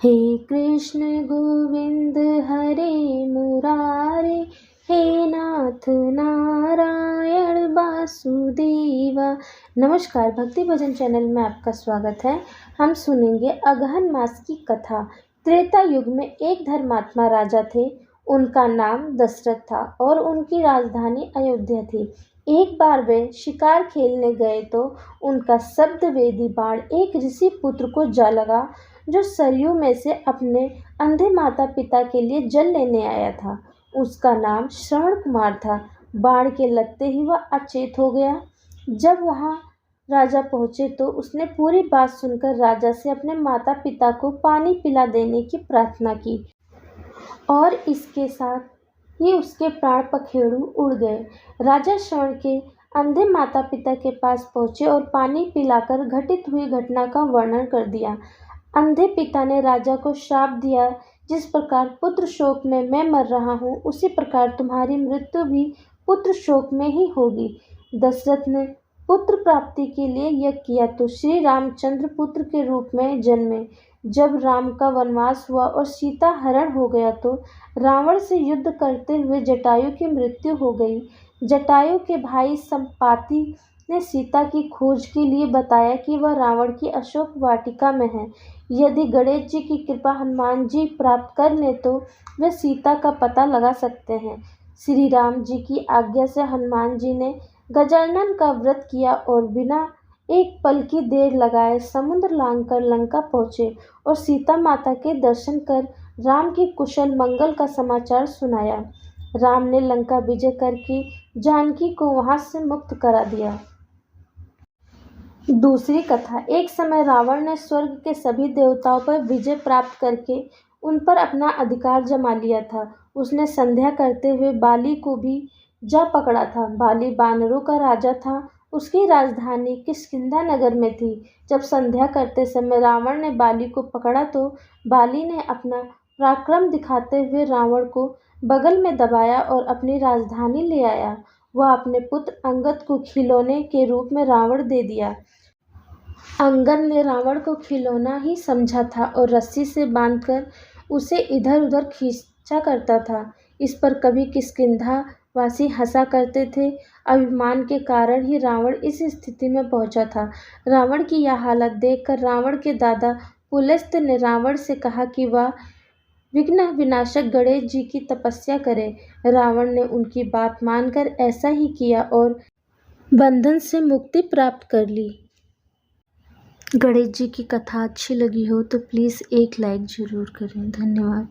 हे कृष्ण गोविंद हरे मुरारे, हे नाथ नारायण वासुदेवा। नमस्कार, भक्ति भजन चैनल में आपका स्वागत है। हम सुनेंगे अगहन मास की कथा। त्रेता युग में एक धर्मात्मा राजा थे। उनका नाम दशरथ था और उनकी राजधानी अयोध्या थी। एक बार वे शिकार खेलने गए तो उनका शब्दवेदी बाण एक ऋषि पुत्र को जा लगा, जो सरयू में से अपने अंधे माता पिता के लिए जल लेने आया था। उसका नाम श्रवण कुमार था। बाण के लगते ही वह अचेत हो गया। जब वहां राजा पहुंचे तो उसने पूरी बात सुनकर राजा से अपने माता पिता को पानी पिला देने की प्रार्थना की और इसके साथ ही उसके प्राण पखेरु उड़ गए। राजा श्रवण के अंधे माता पिता के पास पहुंचे और पानी पिलाकर घटित हुई घटना का वर्णन कर दिया। अंधे पिता ने राजा को श्राप दिया, जिस प्रकार पुत्र शोक में मैं मर रहा हूँ, उसी प्रकार तुम्हारी मृत्यु भी पुत्र शोक में ही होगी। दशरथ ने पुत्र प्राप्ति के लिए यज्ञ किया तो श्री रामचंद्र पुत्र के रूप में जन्मे। जब राम का वनवास हुआ और सीता हरण हो गया तो रावण से युद्ध करते हुए जटायु की मृत्यु हो गई। जटायु के भाई संपाति ने सीता की खोज के लिए बताया कि वह रावण की अशोक वाटिका में है। यदि गणेश जी की कृपा हनुमान जी प्राप्त कर ले तो वे सीता का पता लगा सकते हैं। श्री राम जी की आज्ञा से हनुमान जी ने गजानन का व्रत किया और बिना एक पल की देर लगाए समुद्र लांघकर लंका पहुंचे और सीता माता के दर्शन कर राम की कुशल मंगल का समाचार सुनाया। राम ने लंका विजय करके जानकी को वहां से मुक्त करा दिया। दूसरी कथा। एक समय रावण ने स्वर्ग के सभी देवताओं पर विजय प्राप्त करके उन पर अपना अधिकार जमा लिया था। उसने संध्या करते हुए बाली को भी जा पकड़ा था। बाली बानरों का राजा था। उसकी राजधानी किष्किंधा नगर में थी। जब संध्या करते समय रावण ने बाली को पकड़ा तो बाली ने अपना पराक्रम दिखाते हुए रावण को बगल में दबाया और अपनी राजधानी ले आया। वह अपने पुत्र अंगद को खिलौने के रूप में रावण दे दिया। अंगद ने रावण को खिलौना ही समझा था और रस्सी से बांधकर उसे इधर उधर खींचा करता था। इस पर कभी किष्किंधा वासी हंसा करते थे। अभिमान के कारण ही रावण इस स्थिति में पहुंचा था। रावण की यह हालत देखकर रावण के दादा पुलस्त्य ने रावण से कहा कि वह विघ्न विनाशक गणेश जी की तपस्या करे। रावण ने उनकी बात मानकर ऐसा ही किया और बंधन से मुक्ति प्राप्त कर ली। गणेश जी की कथा अच्छी लगी हो तो प्लीज़ एक लाइक ज़रूर करें। धन्यवाद।